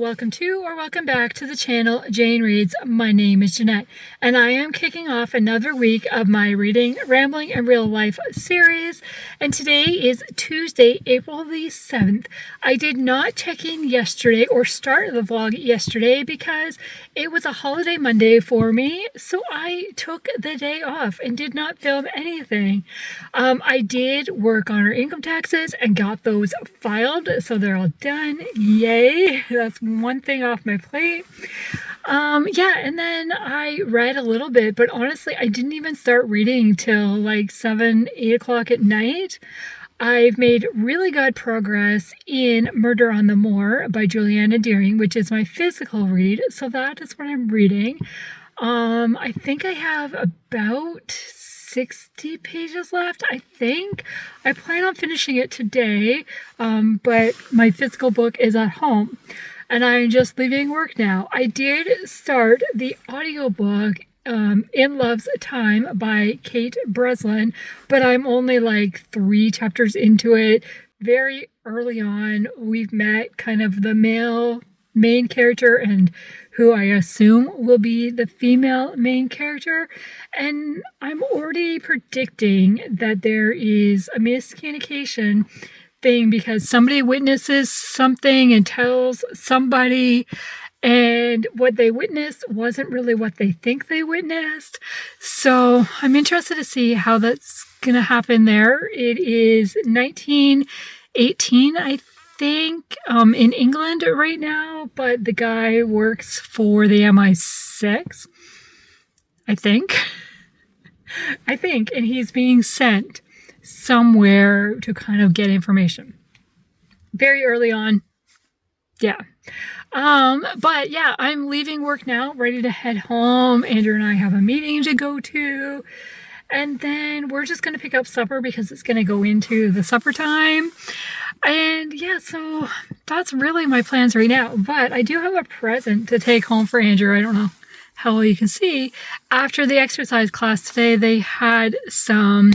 welcome to or welcome back to the channel Jane Reads. My name is Jeanette, and I am kicking off another week of my Reading, Rambling, and Real Life series. And today is Tuesday, April the 7th. I did not check in yesterday or start the vlog yesterday because it was a holiday Monday for me, so I took the day off and did not film anything. I did work on our income taxes and got those filed, so they're all done. Yay! That's one thing off my plate. Yeah, and then I read a little bit, but honestly, I didn't even start reading till like 7, 8 o'clock at night. I've made really good progress in Murder on the Moor by Julianna, which is my physical read, so that is what I'm reading. I think I have about 60 pages left, I think. I plan on finishing it today, but my physical book is at home, and I'm just leaving work now. I did start the audiobook In Love's Time by Kate Breslin, but I'm only like 3 chapters into it. Very early on, we've met kind of the male main character and who I assume will be the female main character, and I'm already predicting that there is a miscommunication thing because somebody witnesses something and tells somebody, and what they witnessed wasn't really what they think they witnessed. So I'm interested to see how that's gonna happen there. It is 1918, I think, in England right now, but the guy works for the MI6, I think, and he's being sent somewhere to kind of get information very early on. Yeah. But yeah, I'm leaving work now, ready to head home. Andrew and I have a meeting to go to, and then we're just going to pick up supper because it's going to go into the supper time. And yeah, so that's really my plans right now. But I do have a present to take home for Andrew. I don't know how well you can see. After the exercise class today, they had some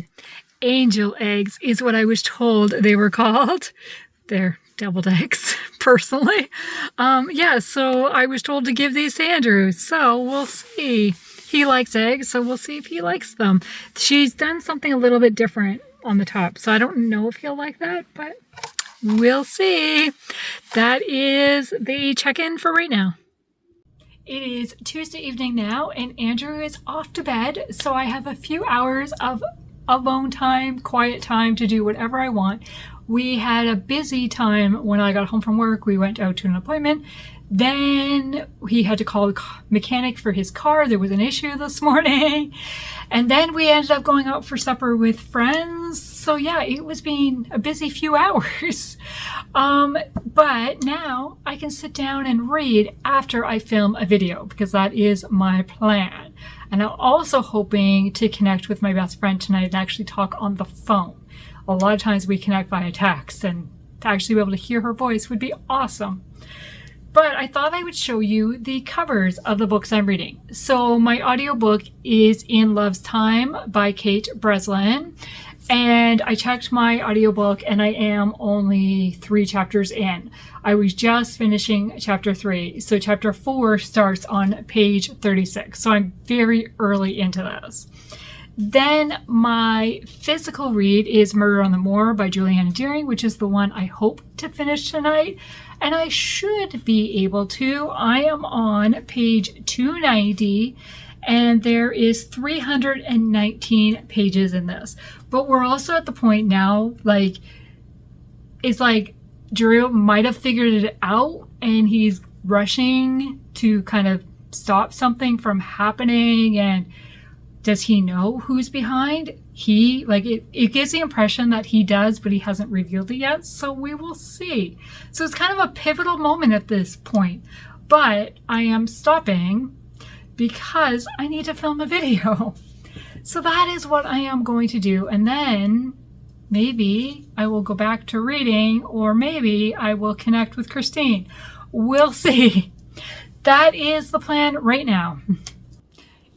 angel eggs, is what I was told they were called. They're deviled eggs, personally. Yeah, so I was told to give these to Andrew. So we'll see. He likes eggs, so we'll see if he likes them. She's done something a little bit different on the top, so I don't know if he'll like that, but we'll see. That is the check-in for right now. It is Tuesday evening now, and Andrew is off to bed, so I have a few hours of alone time, quiet time to do whatever I want. We had a busy time when I got home from work. We went out to an appointment. Then he had to call the mechanic for his car. There was an issue this morning. And then we ended up going out for supper with friends. So yeah, it was being a busy few hours. But now I can sit down and read after I film a video, because that is my plan. And I'm also hoping to connect with my best friend tonight and actually talk on the phone. A lot of times we connect via text, and to actually be able to hear her voice would be awesome. But I thought I would show you the covers of the books I'm reading. So my audiobook is In Love's Time by Kate Breslin. And I checked my audiobook and I am only 3 chapters in. I was just finishing chapter 3. So chapter 4 starts on page 36. So I'm very early into this. Then my physical read is Murder on the Moor by Julianna, which is the one I hope to finish tonight. And I should be able to. I am on page 290, and there is 319 pages in this. But we're also at the point now, like, it's like Drew might have figured it out, and he's rushing to kind of stop something from happening. And does he know who's behind? It gives the impression that he does, but he hasn't revealed it yet, so we will see. So it's kind of a pivotal moment at this point, but I am stopping because I need to film a video. So that is what I am going to do, and then maybe I will go back to reading, or maybe I will connect with Christine. We'll see. That is the plan right now.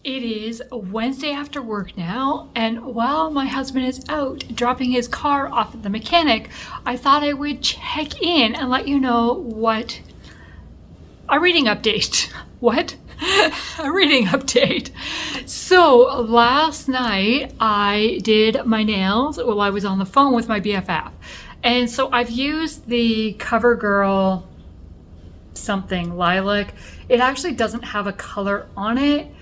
It is Wednesday after work now, and while my husband is out dropping his car off at the mechanic, I thought I would check in and let you know what A reading update. What? A reading update. So last night I did my nails while I was on the phone with my BFF. And so I've used the CoverGirl something lilac. It actually doesn't have a color on it.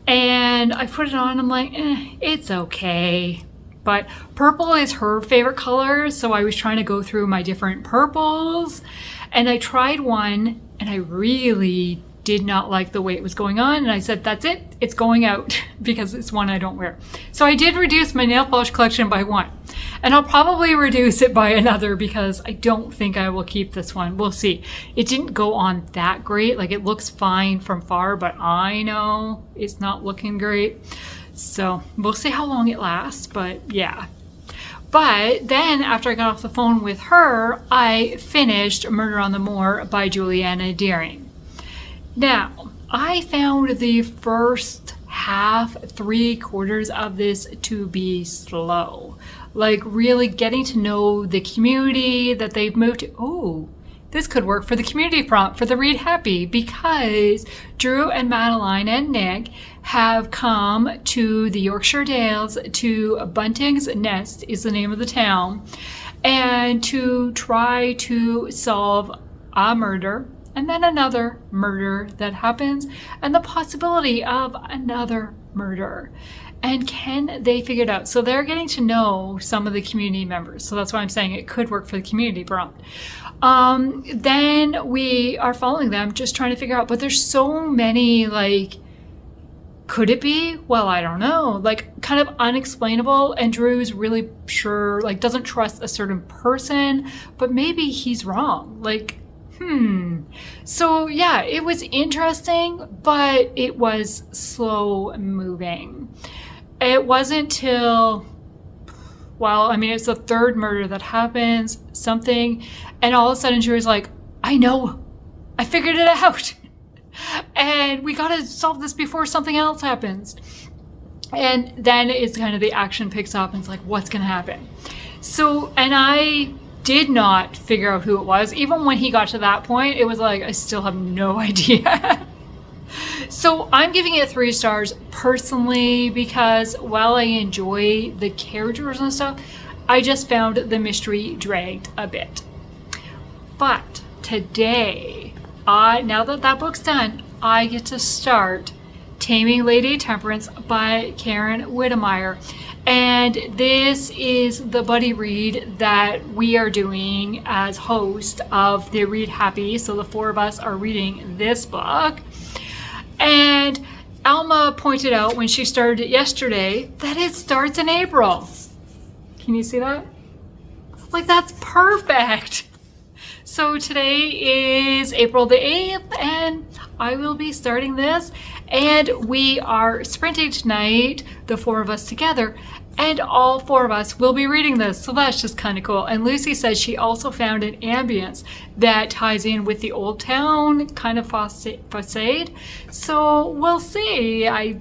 And I put it on, I'm like, it's okay. But purple is her favorite color, so I was trying to go through my different purples. And I tried one, and I really did not like the way it was going on. And I said, that's it, it's going out, because it's one I don't wear. So I did reduce my nail polish collection by one. And I'll probably reduce it by another, because I don't think I will keep this one. We'll see. It didn't go on that great. Like, it looks fine from far, but I know it's not looking great. So we'll see how long it lasts, but yeah. But then after I got off the phone with her, I finished Murder on the Moor by Julianna. Now, I found the first half, 3/4 of this to be slow. Like, really getting to know the community that they've moved to. Oh, this could work for the community prompt for the Read Happy, because Drew and Madeline and Nick have come to the Yorkshire Dales, to Bunting's Nest is the name of the town, and to try to solve a murder and then another murder that happens and the possibility of another murder. And can they figure it out? So they're getting to know some of the community members. So that's why I'm saying it could work for the community prompt. Then we are following them, just trying to figure out, but there's so many, like, could it be? Well, I don't know. Like, kind of unexplainable. And Drew's really sure, like, doesn't trust a certain person, but maybe he's wrong. Like, So yeah, it was interesting, but it was slow moving. It wasn't till, well, I mean, it's the third murder that happens, something, and all of a sudden she was like, I know, I figured it out. And we gotta solve this before something else happens. And then it's kind of the action picks up and it's like, what's gonna happen? So, and I did not figure out who it was. Even when he got to that point, it was like, I still have no idea. So I'm giving it 3 stars personally, because while I enjoy the characters and stuff, I just found the mystery dragged a bit. But today, now that that book's done, I get to start Taming Lady Temperance by Karen Witemeyer. And this is the buddy read that we are doing as host of the Read Happy. So the 4 of us are reading this book. And Alma pointed out when she started it yesterday that it starts in April. Can you see that? Like, that's perfect. So today is April the 8th, and I will be starting this. And we are sprinting tonight, the 4 of us together, and all 4 of us will be reading this. So that's just kind of cool. And Lucy says she also found an ambience that ties in with the old town kind of facade. So we'll see. I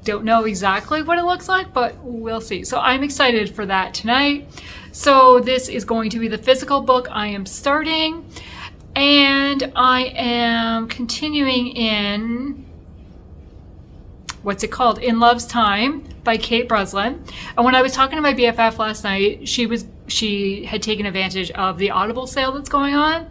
don't know exactly what it looks like, but we'll see. So I'm excited for that tonight. So this is going to be the physical book I am starting. And I am continuing in, what's it called? In Love's Time by Kate Breslin. And when I was talking to my BFF last night, she had taken advantage of the Audible sale that's going on.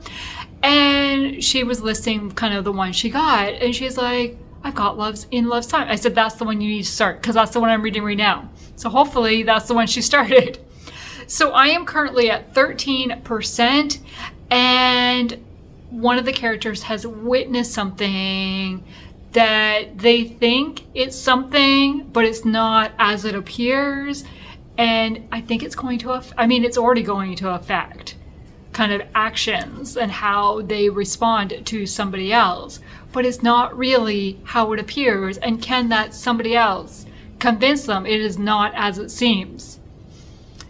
And she was listing kind of the one she got. And she's like, I've got In Love's Time. I said, that's the one you need to start, because that's the one I'm reading right now. So hopefully that's the one she started. So I am currently at 13%. And one of the characters has witnessed something that they think it's something, but it's not as it appears. And I think it's going to, it's already going to affect kind of actions and how they respond to somebody else, but it's not really how it appears. And can that somebody else convince them it is not as it seems?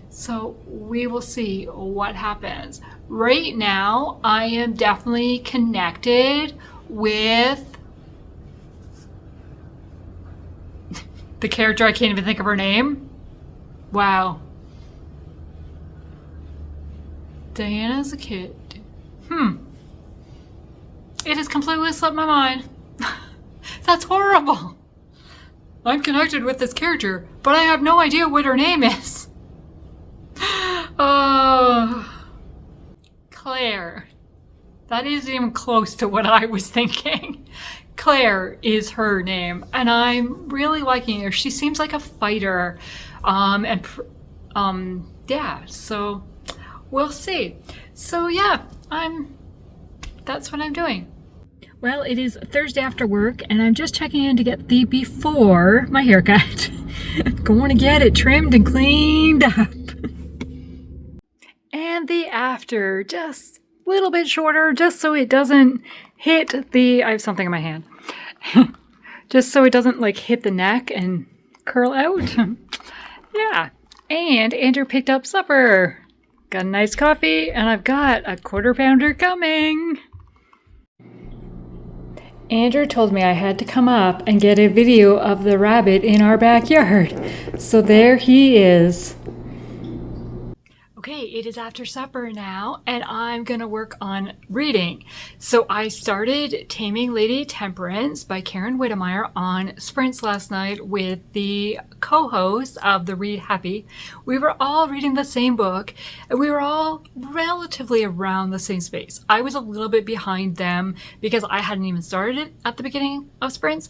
So we will see what happens. Right now, I am definitely connected with the character. I can't even think of her name. Wow. Diana's a kid. It has completely slipped my mind. That's horrible. I'm connected with this character, but I have no idea what her name is. Claire. That isn't even close to what I was thinking. Claire is her name, and I'm really liking her. She seems like a fighter, yeah, so we'll see. So yeah, that's what I'm doing. Well, it is Thursday after work, and I'm just checking in to get the before my haircut. Going to get it trimmed and cleaned up. And the after, just a little bit shorter, just so it doesn't hit the, I have something in my hand. Just so it doesn't like hit the neck and curl out. Yeah. And Andrew picked up supper. Got a nice coffee, and I've got a 1/4 pounder coming. Andrew told me I had to come up and get a video of the rabbit in our backyard. So there he is. Okay, it is after supper now, and I'm gonna work on reading. So I started Taming Lady Temperance by Witemeyer on sprints last night with the co-host of the Read Happy. We were all reading the same book, and we were all relatively around the same space. I was a little bit behind them because I hadn't even started it at the beginning of sprints,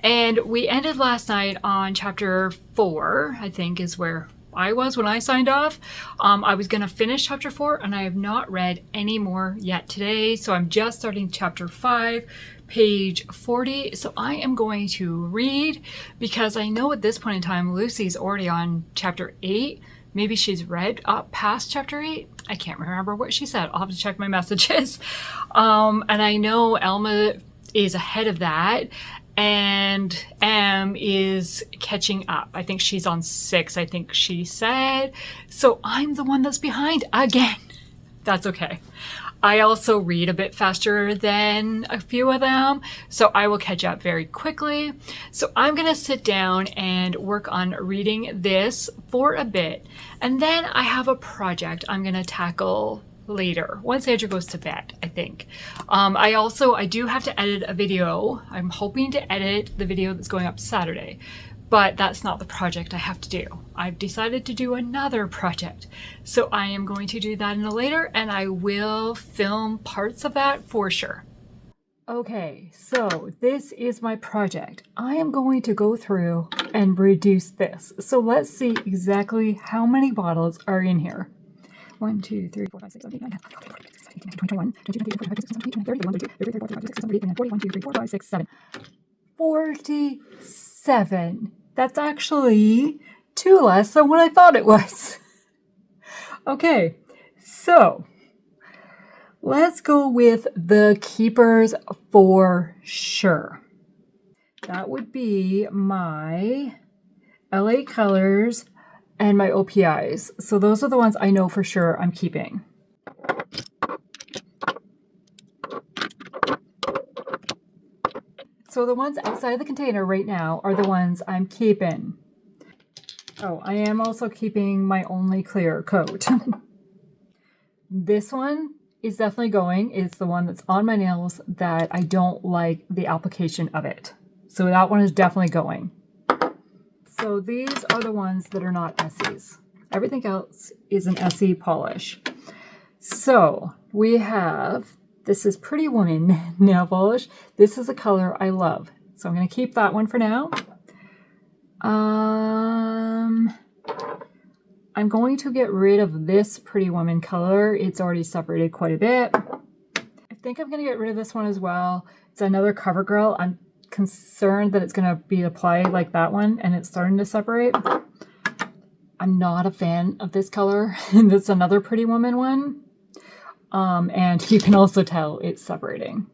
and we ended last night on chapter 4, I think is where I was when I signed off. I was going to finish chapter 4, and I have not read any more yet today. So I'm just starting chapter 5, page 40. So I am going to read because I know at this point in time, Lucy's already on chapter 8. Maybe she's read up past chapter 8. I can't remember what she said. I'll have to check my messages. And I know Alma is ahead of that. And Em is catching up. I think she's on 6, I think she said. So I'm the one that's behind again. That's okay. I also read a bit faster than a few of them, so I will catch up very quickly. So I'm gonna sit down and work on reading this for a bit. And then I have a project I'm gonna tackle later, once Andrew goes to bed, I think. I do have to edit a video. I'm hoping to edit the video that's going up Saturday, but that's not the project I have to do. I've decided to do another project. So I am going to do that in a later, and I will film parts of that for sure. Okay, so this is my project. I am going to go through and reduce this. So let's see exactly how many bottles are in here. 1, 2, 3, 4, 5, 6, 7, 8, 9, 10, 21, 22, 23, 24, 25, 26, 27, 28, 29, 30, 31, 32, 33, 34, 35, 36, 37, 38, 39, 40, 1, 2, 3, 4, 5, 6, 7. 47. That's actually 2 less than what I thought it was. Okay, so let's go with the keepers for sure. That would be my LA Colors and my OPIs. So those are the ones I know for sure I'm keeping. So the ones outside of the container right now are the ones I'm keeping. Oh, I am also keeping my Only Clear coat. This one is definitely going. It's the one that's on my nails that I don't like the application of it. So that one is definitely going. So these are the ones that are not Esse's. Everything else is an Essie polish. So we have, this is Pretty Woman nail polish. This is a color I love. So I'm going to keep that one for now. I'm going to get rid of this Pretty Woman color. It's already separated quite a bit. I think I'm going to get rid of this one as well. It's another CoverGirl. I'm concerned that it's going to be applied like that one and it's starting to separate. I'm not a fan of this color. That's another Pretty Woman one. And you can also tell it's separating.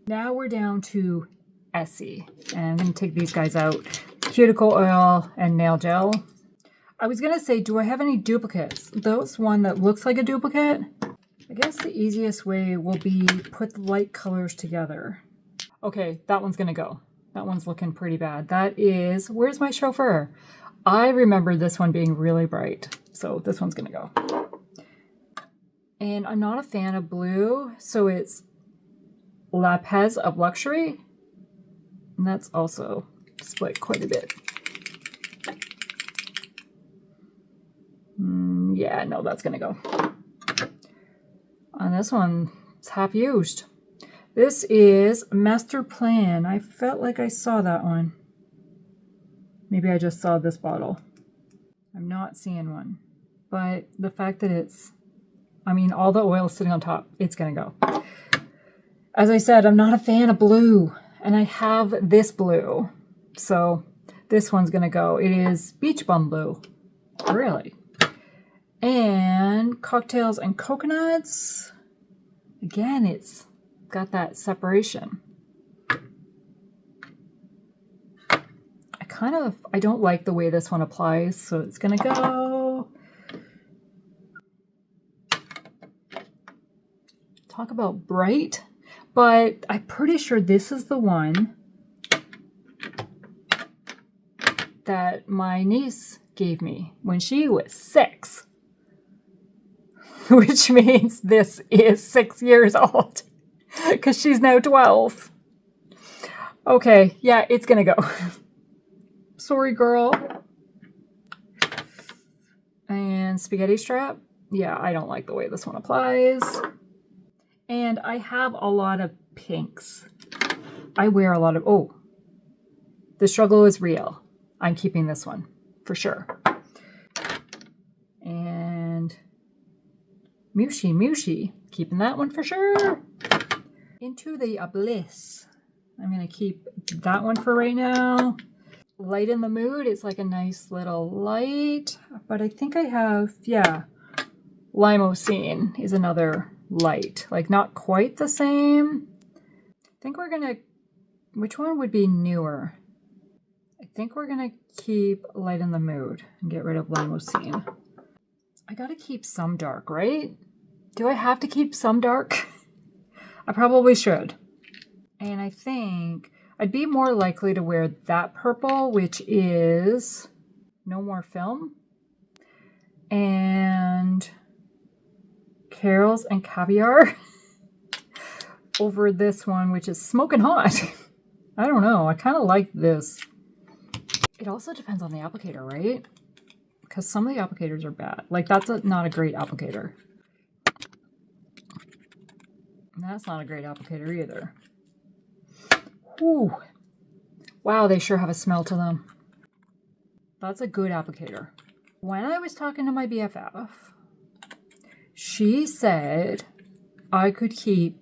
Now we're down to Essie. And I'm going to take these guys out. Cuticle oil and nail gel. I was going to say, do I have any duplicates? Those one that looks like a duplicate? I guess the easiest way will be put the light colors together. Okay, that one's gonna go. That one's looking pretty bad. That is, where's my chauffeur? I remember this one being really bright. So this one's gonna go. And I'm not a fan of blue, so it's Lapez of Luxury. And that's also split quite a bit. Yeah, no, that's going to go. And this one, it's half used. This is Master Plan. I felt like I saw that one. Maybe I just saw this bottle. I'm not seeing one. But the fact that it's, I mean, all the oil sitting on top, it's going to go. As I said, I'm not a fan of blue. And I have this blue. So this one's going to go. It is Beach Bum Blue. Really? And Cocktails and Coconuts. Again, it's got that separation. I don't like the way this one applies, so it's gonna go. Talk about bright, but I'm pretty sure this is the one that my niece gave me when she was 6. Which means this is 6 years old because she's now 12. Okay, yeah, it's gonna go. Sorry, girl. And Spaghetti Strap. Yeah, I don't like the way this one applies. And I have a lot of pinks. I wear a lot of, oh, the struggle is real. I'm keeping this one for sure. And Mushi, keeping that one for sure. Into the Bliss. I'm gonna keep that one for right now. Light in the Mood is like a nice little light, but I think I have, yeah, Limousine is another light, like not quite the same. I think we're gonna, which one would be newer? I think we're gonna keep Light in the Mood and get rid of Limousine. I gotta keep some dark, right? Do I have to keep some dark? I probably should. And I think I'd be more likely to wear that purple, which is No More Film, and Carols and Caviar over this one, which is Smoking Hot. I don't know. I kind of like this. It also depends on the applicator, right? Because some of the applicators are bad. Like that's not a great applicator. And that's not a great applicator either. Whew. Wow, they sure have a smell to them. That's a good applicator. When I was talking to my BFF, she said I could keep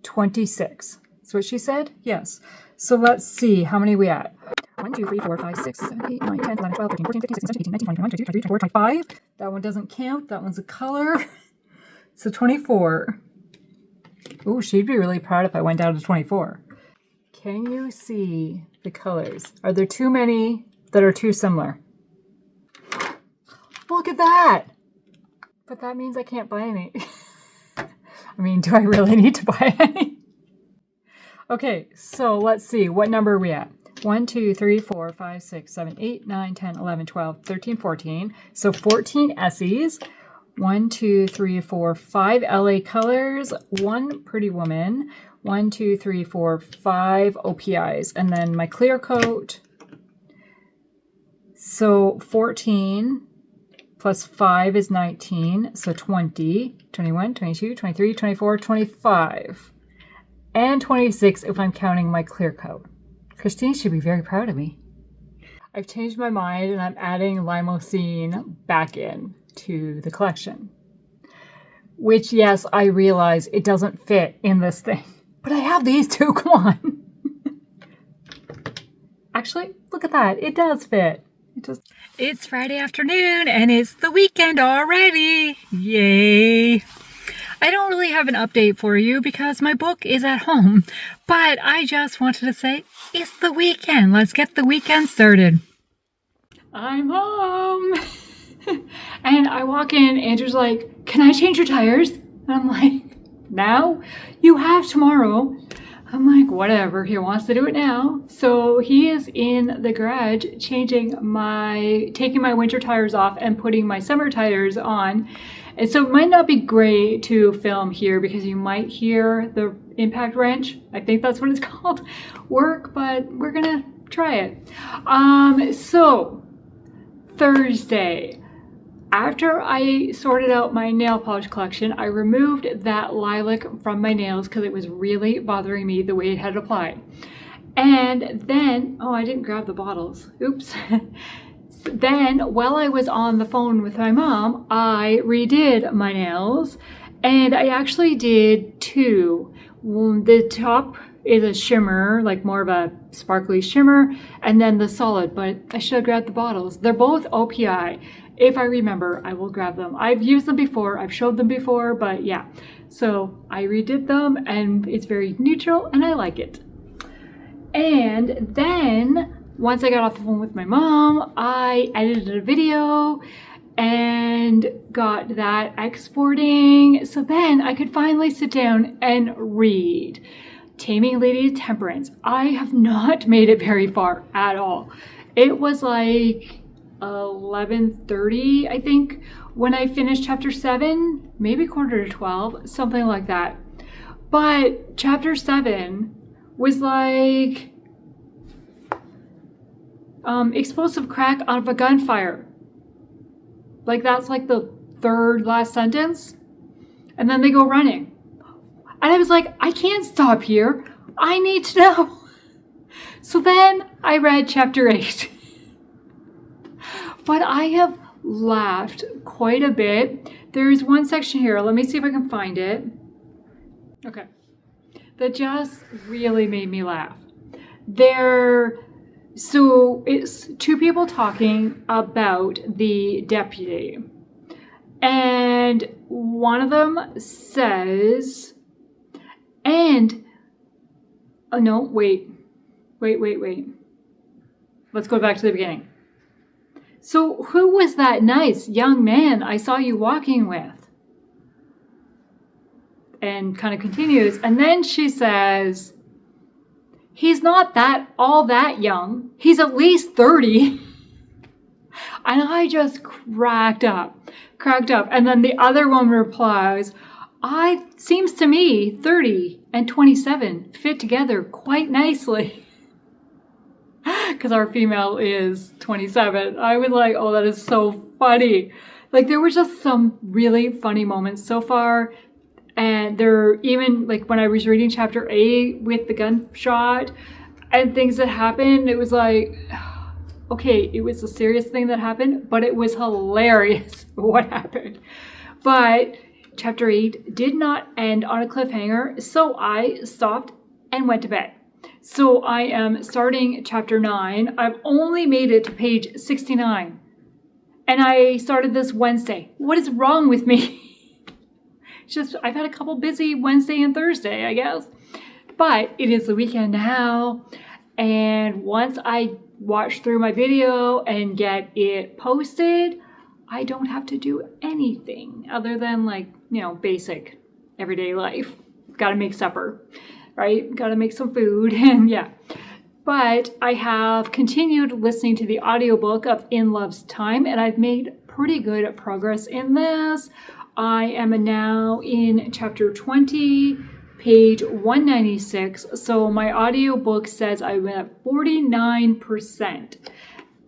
26. That's what she said? Yes. So let's see, how many are we at? 1, 2, 3, 4, 5, 6, 7, 8, 9, 10, 11, 12, 13, 14, 15, 16, 17, 18, 19, 20, 21, 22, 23, 24, 25. That one doesn't count. That one's a color. So 24. Ooh, she'd be really proud if I went down to 24. Can you see the colors? Are there too many that are too similar? Look at that! But that means I can't buy any. I mean, do I really need to buy any? Okay, so let's see. What number are we at? 1, 2, 3, 4, 5, 6, 7, 8, 9, 10, 11, 12, 13, 14. So 14 Essies. 1, 2, 3, 4, 5 LA colors. 1 Pretty Woman. 1, 2, 3, 4, 5 OPIs. And then my clear coat. So 14 plus 5 is 19. So 20, 21, 22, 23, 24, 25. And 26 if I'm counting my clear coat. Christine should be very proud of me. I've changed my mind and I'm adding Limousine back in to the collection. Which, yes, I realize it doesn't fit in this thing. But I have these two, come on. Actually, look at that. It does fit. It's Friday afternoon and it's the weekend already. Yay. I don't really have an update for you because my book is at home, but I just wanted to say it's the weekend. Let's get the weekend started. I'm home. And I walk in, Andrew's like, can I change your tires? And I'm like, now? You have tomorrow. I'm like, whatever, he wants to do it now. So he is in the garage taking my winter tires off and putting my summer tires on. And so it might not be great to film here because you might hear the impact wrench. I think that's what it's called. Work, but we're gonna try it. So Thursday, after I sorted out my nail polish collection, I removed that lilac from my nails because it was really bothering me the way it had applied. And then, oh, I didn't grab the bottles. Oops. Then, while I was on the phone with my mom, I redid my nails, and I actually did two. The top is a shimmer, like more of a sparkly shimmer, and then the solid, but I should have grabbed the bottles. They're both OPI. If I remember, I will grab them. I've used them before, I've showed them before, but yeah. So I redid them, and it's very neutral, and I like it. And then, once I got off the phone with my mom, I edited a video and got that exporting. So then I could finally sit down and read Taming Lady Temperance. I have not made it very far at all. It was like 11:30, I think, when I finished chapter 7, maybe quarter to 12, something like that. But chapter 7 was like explosive crack out of a gunfire. Like that's like the third last sentence. And then they go running. And I was like, I can't stop here. I need to know. So then I read chapter 8. But I have laughed quite a bit. There's one section here. Let me see if I can find it. Okay. That just really made me laugh. So it's two people talking about the deputy. And one of them says, and, oh no, wait. Let's go back to the beginning. So who was that nice young man I saw you walking with? And kind of continues. And then she says, he's not all that young. He's at least 30. And I just cracked up. And then the other one replies, seems to me 30 and 27 fit together quite nicely. Because our female is 27. I was like, oh, that is so funny. Like there were just some really funny moments so far. And there, even like when I was reading chapter 8 with the gunshot and things that happened, it was like, okay, it was a serious thing that happened, but it was hilarious what happened. But chapter 8 did not end on a cliffhanger, so I stopped and went to bed. So I am starting chapter 9. I've only made it to page 69. And I started this Wednesday. What is wrong with me? It's just, I've had a couple busy Wednesday and Thursday, I guess. But it is the weekend now. And once I watch through my video and get it posted, I don't have to do anything other than like, basic everyday life. Got to make supper, right? Got to make some food and yeah. But I have continued listening to the audiobook of In Love's Time, and I've made pretty good progress in this. I am now in chapter 20, page 196. So my audiobook says I'm at 49%.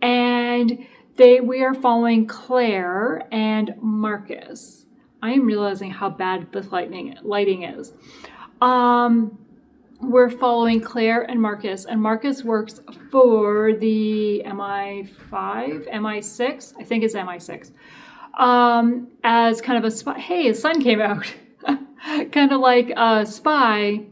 And we are following Claire and Marcus. I am realizing how bad this lighting is. We're following Claire and Marcus works for the MI6, I think it's MI6, as kind of a spy. Hey, his son came out, kind of like a spy,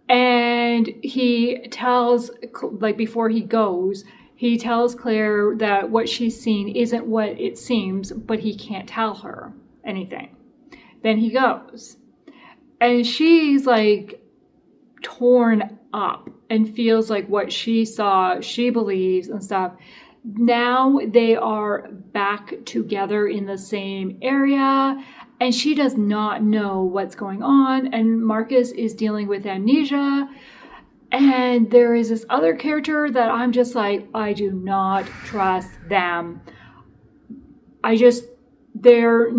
and he tells, like before he goes, he tells Claire that what she's seen isn't what it seems, but he can't tell her anything. Then he goes, and she's like torn up and feels like what she saw, she believes and stuff. Now they are back together in the same area, and she does not know what's going on, and Marcus is dealing with amnesia. And there is this other character that I'm just like, I do not trust them. They're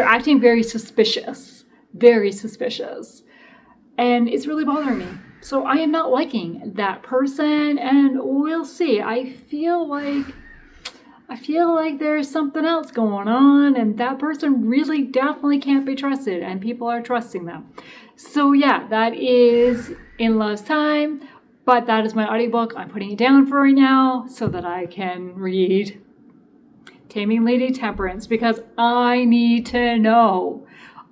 acting very suspicious. Very suspicious. and it's really bothering me. So I am not liking that person, and we'll see. I feel like there's something else going on, and that person really definitely can't be trusted, and people are trusting them. So yeah, that is In Love's Time, but that is my audiobook. I'm putting it down for right now so that I can read Taming Lady Temperance, because I need to know.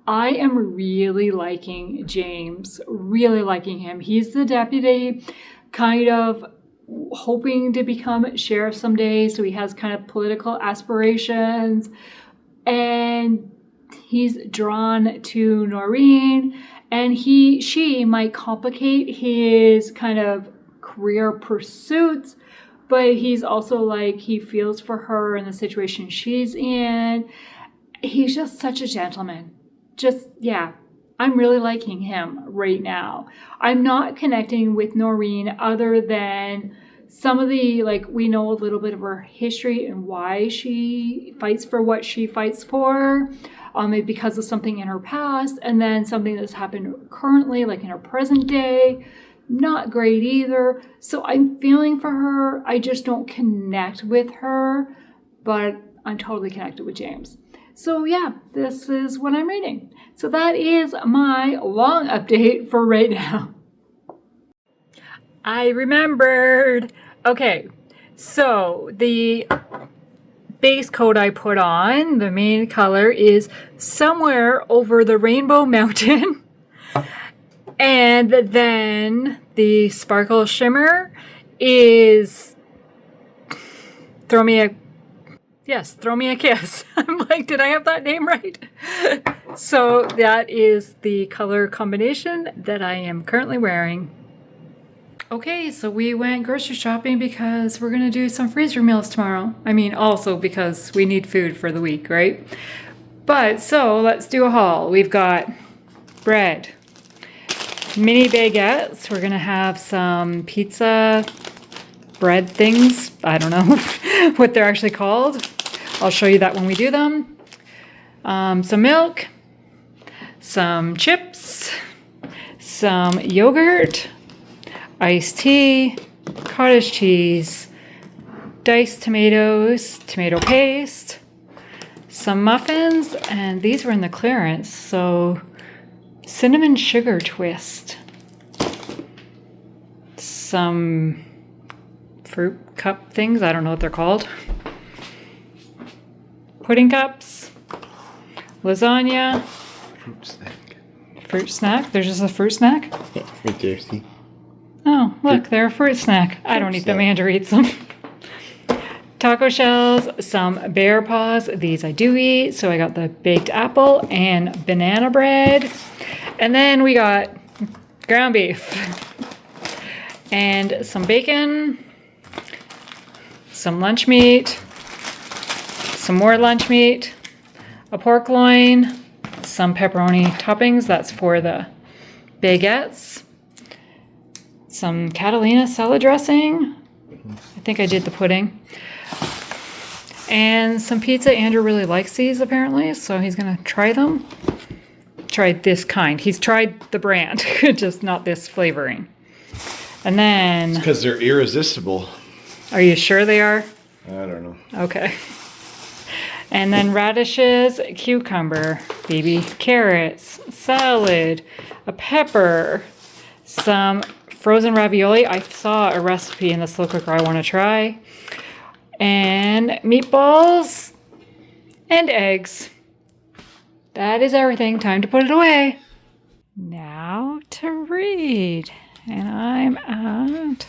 I am really liking James, really liking him. He's the deputy, kind of hoping to become sheriff someday, so he has kind of political aspirations, and he's drawn to Noreen, and she might complicate his kind of career pursuits, but he's also like, he feels for her in the situation she's in. He's just such a gentleman. Just, yeah, I'm really liking him right now. I'm not connecting with Noreen other than some of the, like, we know a little bit of her history and why she fights for what she fights for, because of something in her past, and then something that's happened currently, like in her present day. Not great either. So I'm feeling for her. I just don't connect with her, but I'm totally connected with James. So yeah, this is what I'm reading. So that is my long update for right now. I remembered. Okay, so the base coat I put on, the main color, is Somewhere Over the Rainbow Mountain. And then the sparkle shimmer is Throw Me a Kiss. I'm like, did I have that name right? So that is the color combination that I am currently wearing. Okay, so we went grocery shopping because we're going to do some freezer meals tomorrow. I mean, also because we need food for the week, right? But so let's do a haul. We've got bread, mini baguettes. We're going to have some pizza bread things. I don't know what they're actually called. I'll show you that when we do them. Some milk, some chips, some yogurt, iced tea, cottage cheese, diced tomatoes, tomato paste, some muffins, and these were in the clearance, so cinnamon sugar twist, some fruit cup things, I don't know what they're called, pudding cups, lasagna, fruit snack, there's just a fruit snack? Yeah, right there, see? Oh, look, they're a fruit snack. I don't eat them, Andrew eats them. Taco shells, some bear paws. These I do eat. So I got the baked apple and banana bread. And then we got ground beef. And some bacon. Some lunch meat. Some more lunch meat. A pork loin. Some pepperoni toppings. That's for the baguettes. Some Catalina salad dressing. I think I did the pudding. And some pizza. Andrew really likes these apparently, so he's gonna try them. Tried this kind. He's tried the brand, just not this flavoring. And then... It's because they're irresistible. Are you sure they are? I don't know. Okay. And then radishes, cucumber, baby carrots, salad, a pepper, some frozen ravioli. I saw a recipe in the slow cooker I want to try. And meatballs and eggs. That is everything. Time to put it away. Now to read. And I'm at...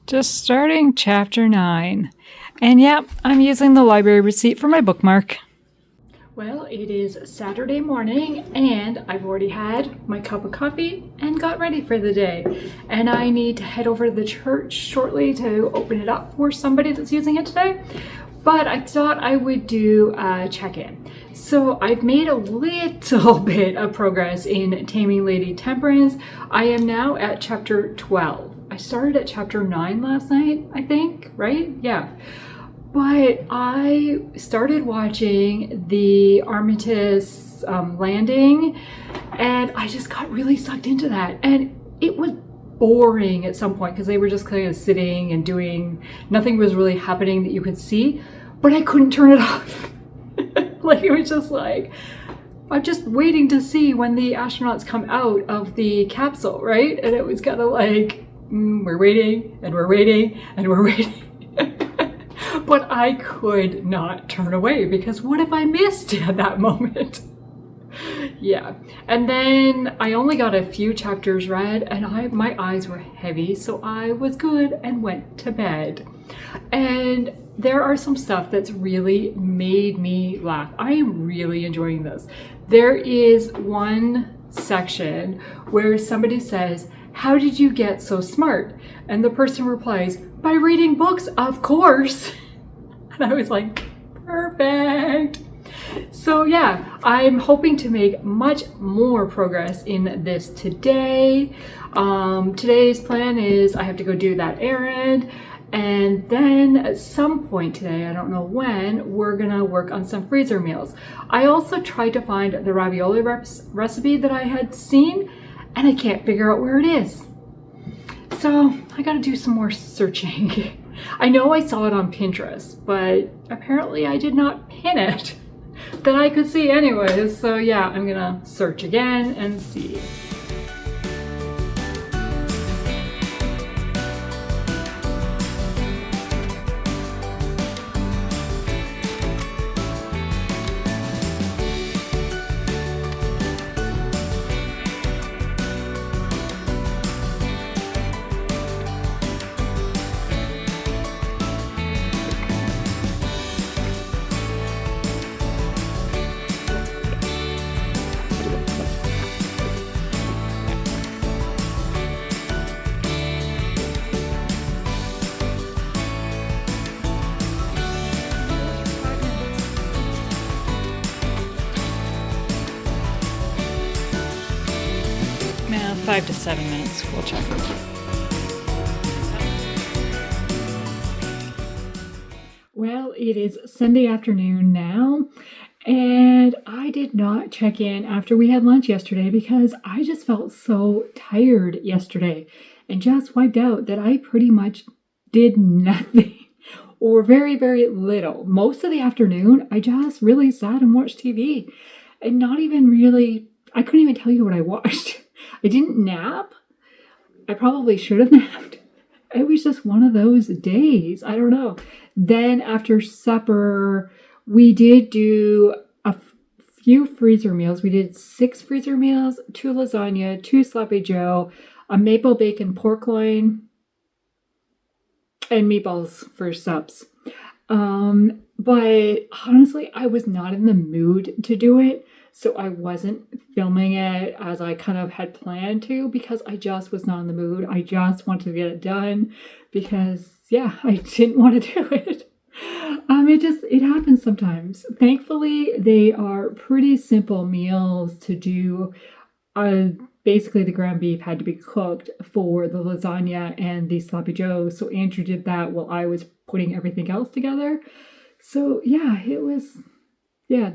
just starting chapter 9. And yep, I'm using the library receipt for my bookmark. Well, it is Saturday morning and I've already had my cup of coffee and got ready for the day. And I need to head over to the church shortly to open it up for somebody that's using it today. But I thought I would do a check-in. So I've made a little bit of progress in Taming Lady Temperance. I am now at chapter 12. I started at chapter 9 last night, I think, right? Yeah. But I started watching the Armistice landing, and I just got really sucked into that. And it was boring at some point because they were just kind of sitting and doing, nothing was really happening that you could see, but I couldn't turn it off. Like, it was just like, I'm just waiting to see when the astronauts come out of the capsule, right? And it was kind of like, we're waiting and we're waiting and we're waiting. But I could not turn away because what if I missed at that moment? Yeah. And then I only got a few chapters read and my eyes were heavy, so I was good and went to bed. And there are some stuff that's really made me laugh. I am really enjoying this. There is one section where somebody says, "How did you get so smart?" And the person replies, "By reading books, of course." And I was like, perfect. So yeah, I'm hoping to make much more progress in this today. Today's plan is I have to go do that errand. And then at some point today, I don't know when, we're gonna work on some freezer meals. I also tried to find the ravioli recipe that I had seen, and I can't figure out where it is. So I gotta do some more searching. I know I saw it on Pinterest, but apparently I did not pin it that I could see anyways. So yeah, I'm gonna search again and see. Yeah, 5 to 7 minutes. We'll check. Well, it is Sunday afternoon now, and I did not check in after we had lunch yesterday because I just felt so tired yesterday and just wiped out that I pretty much did nothing or very, very little. Most of the afternoon, I just really sat and watched TV and not even really, I couldn't even tell you what I watched. I didn't nap. I probably should have napped. It was just one of those days. I don't know. Then after supper, we did do a few freezer meals. We did 6 freezer meals, 2 lasagna, 2 sloppy joe, a maple bacon pork loin, and meatballs for subs. But honestly, I was not in the mood to do it. So I wasn't filming it as I kind of had planned to because I just was not in the mood. I just wanted to get it done because, yeah, I didn't want to do it. It happens sometimes. Thankfully, they are pretty simple meals to do. Basically, the ground beef had to be cooked for the lasagna and the sloppy joe. So Andrew did that while I was putting everything else together. So, yeah,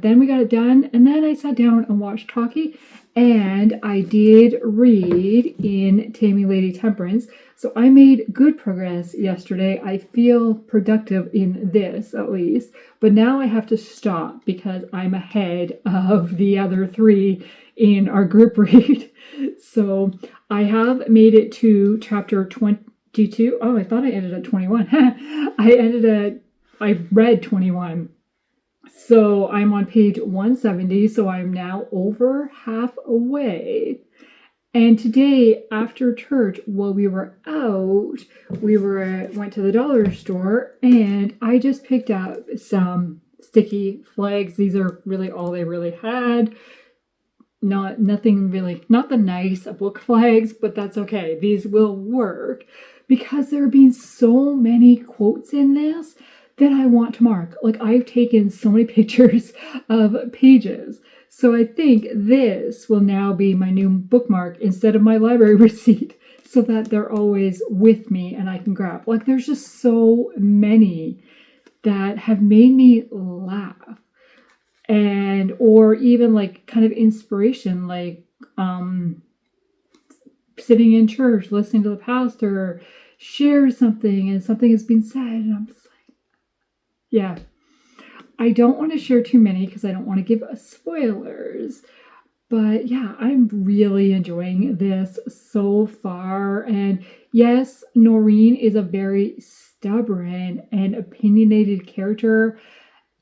then we got it done, and then I sat down and watched hockey, and I did read in Taming Lady Temperance, so I made good progress yesterday. I feel productive in this, at least, but now I have to stop because I'm ahead of the other 3 in our group read. So I have made it to chapter 22. Oh, I thought I ended at 21. I read 21. So I'm on page 170, so I'm now over halfway. And today, after church, while we were out, went to the dollar store, and I just picked up some sticky flags. These are really all they really had. Nothing really, not the nice book flags, but that's okay. These will work because there have been so many quotes in this that I want to mark. Like, I've taken so many pictures of pages. So I think this will now be my new bookmark instead of my library receipt so that they're always with me and I can grab. Like, there's just so many that have made me laugh. and or even like kind of inspiration, like sitting in church listening to the pastor share something and something has been said, and I'm just like, yeah, I don't want to share too many because I don't want to give spoilers. But yeah, I'm really enjoying this so far. And yes, Noreen is a very stubborn and opinionated character.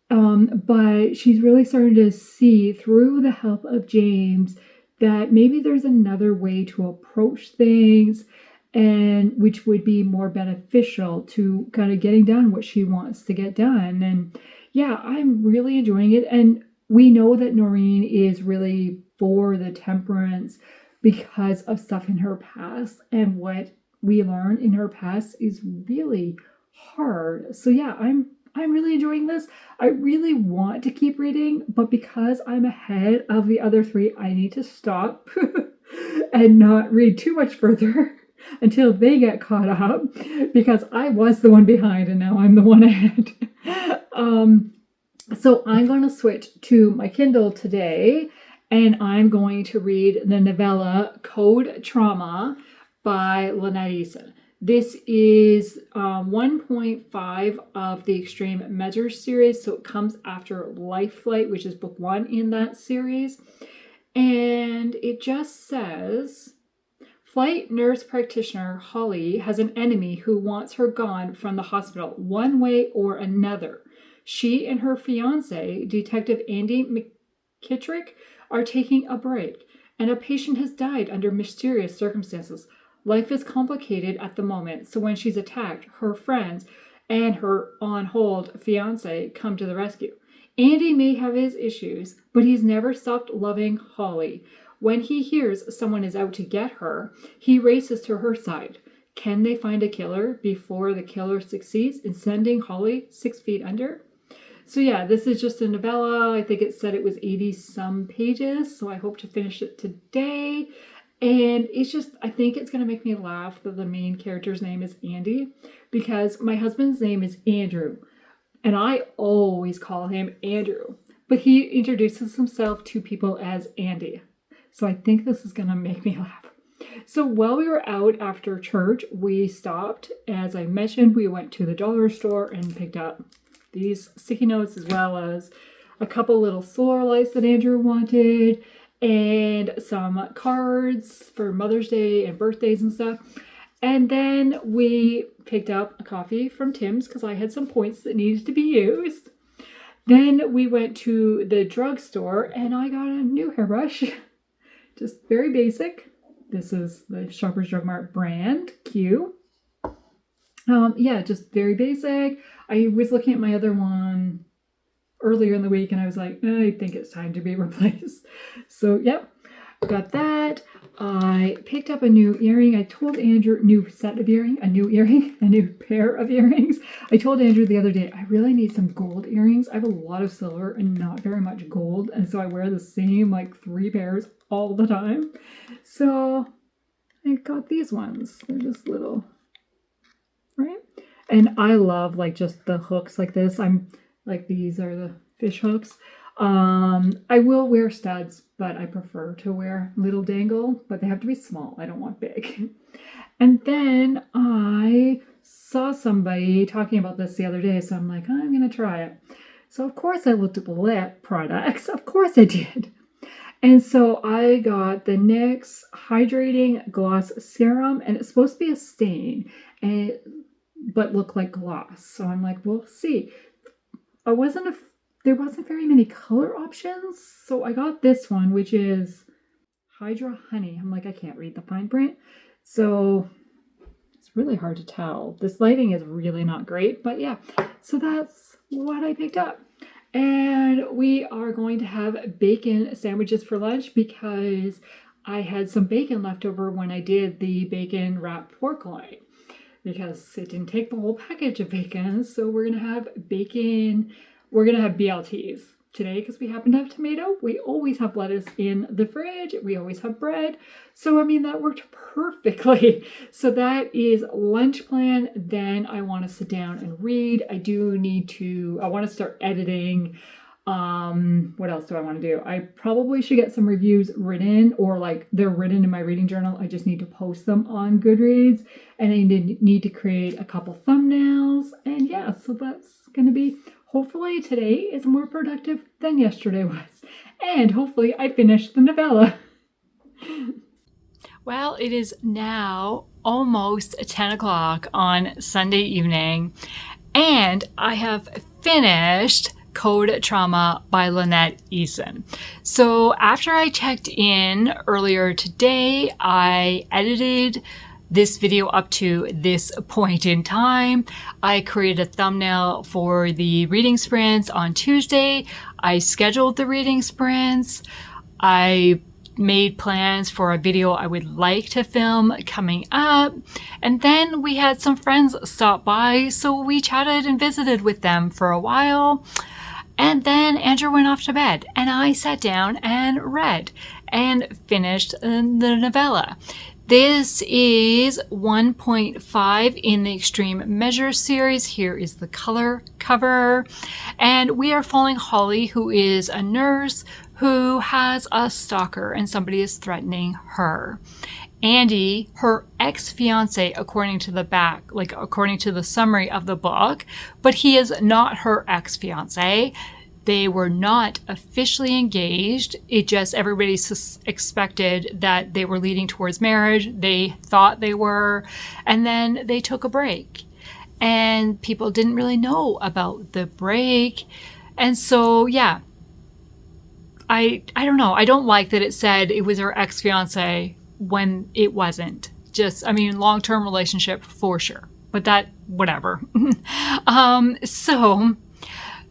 But she's really starting to see through the help of James that maybe there's another way to approach things, and which would be more beneficial to kind of getting done what she wants to get done. And yeah, I'm really enjoying it. And we know that Noreen is really for the temperance because of stuff in her past, and what we learn in her past is really hard. So yeah, I'm really enjoying this. I really want to keep reading, but because I'm ahead of the other three, I need to stop and not read too much further until they get caught up, because I was the one behind and now I'm the one ahead. So I'm going to switch to my Kindle today, and I'm going to read the novella Code Trauma by Lynette Eason. This is 1.5 of the Extreme Measures series, so it comes after Life Flight, which is book 1 in that series. And it just says, flight nurse practitioner Holly has an enemy who wants her gone from the hospital one way or another. She and her fiancé, Detective Andy McKittrick, are taking a break, and a patient has died under mysterious circumstances. Life is complicated at the moment, so when she's attacked, her friends and her on-hold fiancé come to the rescue. Andy may have his issues, but he's never stopped loving Holly. When he hears someone is out to get her, he races to her side. Can they find a killer before the killer succeeds in sending Holly 6 feet under? So yeah, this is just a novella. I think it said it was 80-some pages, so I hope to finish it today. And it's just, I think it's going to make me laugh that the main character's name is Andy, because my husband's name is Andrew, and I always call him Andrew, but he introduces himself to people as Andy. So I think this is going to make me laugh. So while we were out after church, we stopped. As I mentioned, we went to the dollar store and picked up these sticky notes, as well as a couple little solar lights that Andrew wanted, and some cards for Mother's Day and birthdays and stuff. And then we picked up a coffee from Tim's because I had some points that needed to be used. Then we went to the drugstore and I got a new hairbrush. Just very basic. This is the Shoppers Drug Mart brand Q. Yeah, just very basic. I was looking at my other one earlier in the week and I was like, I think it's time to be replaced. So, yep, got that. I picked up a new earring. I told Andrew, a new pair of earrings. I told Andrew the other day, I really need some gold earrings. I have a lot of silver and not very much gold. And so I wear the same like 3 pairs all the time. So I got these ones. They're just little, right? And I love like just the hooks like this. I'm like, these are the fish hooks. I will wear studs, but I prefer to wear little dangle, but they have to be small. I don't want big. And then I saw somebody talking about this the other day, so I'm like, I'm going to try it. So of course I looked at the Lynette products. Of course I did. And so I got the NYX Hydrating Gloss Serum, and it's supposed to be a stain, but look like gloss. So I'm like, we'll see. There wasn't very many color options, so I got this one, which is Hydra Honey. I'm like, I can't read the fine print, so it's really hard to tell. This lighting is really not great, but yeah, so that's what I picked up. And we are going to have bacon sandwiches for lunch because I had some bacon left over when I did the bacon wrapped pork loin, because it didn't take the whole package of bacon. So we're going to have bacon. We're going to have BLTs today because we happen to have tomato. We always have lettuce in the fridge. We always have bread. So, I mean, that worked perfectly. So that is lunch plan. Then I want to sit down and read. I want to start editing What else do I want to do? I probably should get some reviews written, or like they're written in my reading journal. I just need to post them on Goodreads, and I need to create a couple thumbnails. And yeah, so that's going to be, hopefully today is more productive than yesterday was. And hopefully I finished the novella. Well, it is now almost 10 o'clock on Sunday evening, and I have finished Code Trauma by Lynette Eason. So after I checked in earlier today, I edited this video up to this point in time. I created a thumbnail for the reading sprints on Tuesday. I scheduled the reading sprints. I made plans for a video I would like to film coming up. And then we had some friends stop by, so we chatted and visited with them for a while. And then Andrew went off to bed, and I sat down and read and finished the novella. This is 1.5 in the Extreme Measures series. Here is the color cover. And we are following Holly, who is a nurse who has a stalker, and somebody is threatening her. Andy, her ex-fiance, according to the summary of the book, but he is not her ex-fiance. They were not officially engaged. It just, everybody expected that they were leading towards marriage. They thought they were, and then they took a break. And people didn't really know about the break. And so, yeah, I don't know. I don't like that it said it was her ex-fiance when it wasn't. Long-term relationship for sure, but that, whatever. So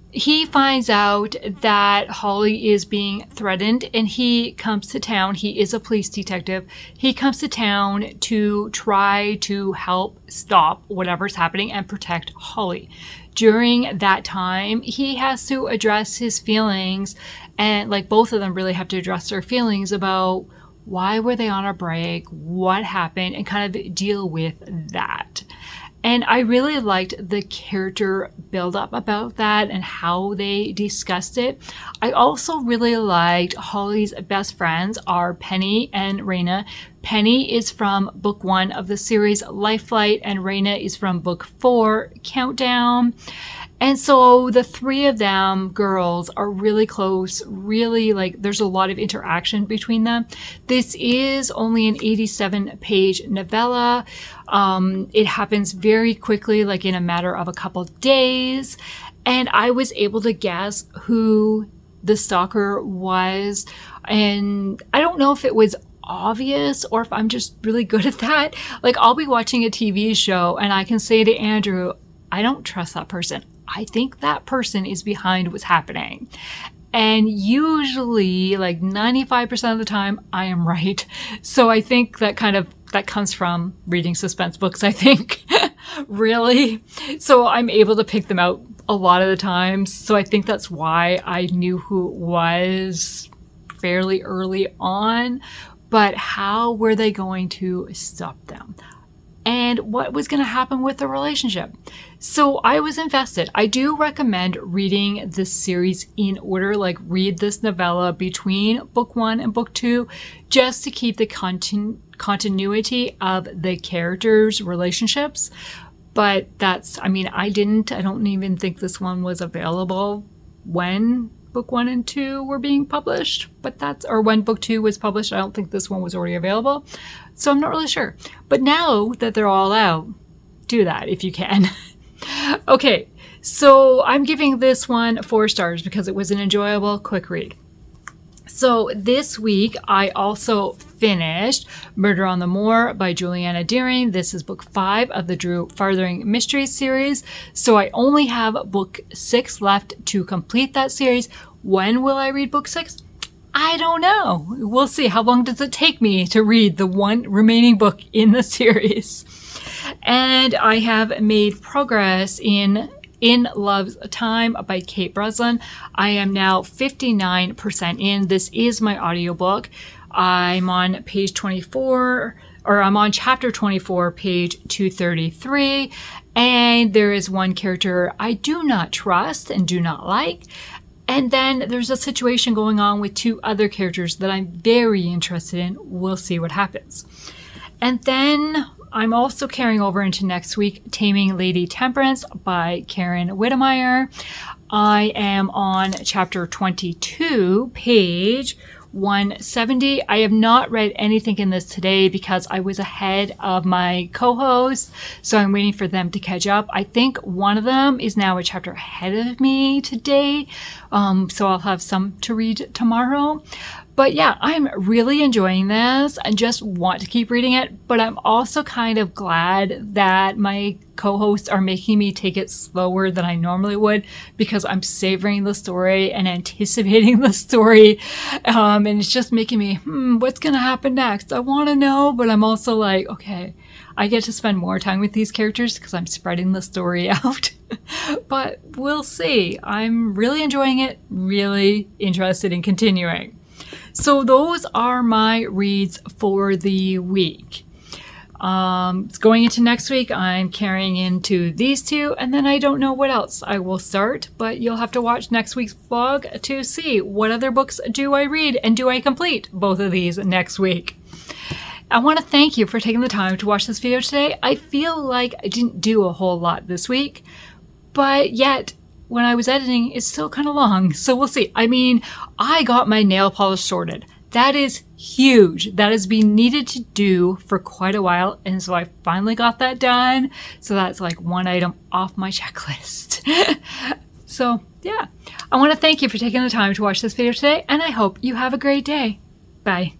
he finds out that Holly is being threatened, and he comes to town. He is a police detective. He comes to town to try to help stop whatever's happening and protect Holly. During that time, he has to address his feelings, and both of them really have to address their feelings about why were they on a break, what happened, and kind of deal with that. And I really liked the character build-up about that and how they discussed it. I also really liked Holly's best friends are Penny and Raina. Penny is from book 1 of the series Life Flight, and Raina is from book 4, Countdown. And so the three of them, girls, are really close, really there's a lot of interaction between them. This is only an 87-page novella. It happens very quickly, in a matter of a couple of days. And I was able to guess who the stalker was. And I don't know if it was obvious or if I'm just really good at that. I'll be watching a TV show and I can say to Andrew, I don't trust that person. I think that person is behind what's happening. And usually, 95% of the time, I am right. So I think that comes from reading suspense books, I think. Really. So I'm able to pick them out a lot of the times. So I think that's why I knew who it was fairly early on. But how were they going to stop them? And what was going to happen with the relationship? So I was invested. I do recommend reading this series in order, read this novella between book 1 and book 2, just to keep the continuity of the characters' relationships. But I don't even think this one was available when book 1 and 2 were being published, or when book 2 was published. I don't think this one was already available. So I'm not really sure. But now that they're all out, do that if you can. Okay, so I'm giving this one 4 stars because it was an enjoyable, quick read. So this week, I also finished Murder on the Moor by Julianna. This is book 5 of the Drew Farthing Mysteries series. So I only have book 6 left to complete that series. When will I read book 6? I don't know. We'll see. How long does it take me to read the one remaining book in the series? And I have made progress in Love's Time by Kate Breslin. I am now 59% in. This is my audiobook. I'm on page 24, or I'm on chapter 24, page 233. And there is one character I do not trust and do not like. And then there's a situation going on with 2 other characters that I'm very interested in. We'll see what happens. And then I'm also carrying over into next week Taming Lady Temperance by Karen Witemeyer. I am on chapter 22, page 170. I have not read anything in this today because I was ahead of my co-hosts, so I'm waiting for them to catch up. I think one of them is now a chapter ahead of me today, so I'll have some to read tomorrow. But yeah, I'm really enjoying this and just want to keep reading it. But I'm also kind of glad that my co-hosts are making me take it slower than I normally would, because I'm savoring the story and anticipating the story. And it's just making me, what's going to happen next? I want to know, but I'm also like, okay, I get to spend more time with these characters because I'm spreading the story out. But we'll see. I'm really enjoying it, really interested in continuing. So those are my reads for the week. Going into next week, I'm carrying into these 2, and then I don't know what else I will start, but you'll have to watch next week's vlog to see what other books do I read and do I complete both of these next week. I want to thank you for taking the time to watch this video today. I feel like I didn't do a whole lot this week, but yet when I was editing, it's still kind of long, so we'll see. I mean, I got my nail polish sorted. That is huge. That has been needed to do for quite a while, and so I finally got that done. So that's like one item off my checklist. So yeah, I want to thank you for taking the time to watch this video today, and I hope you have a great day. Bye.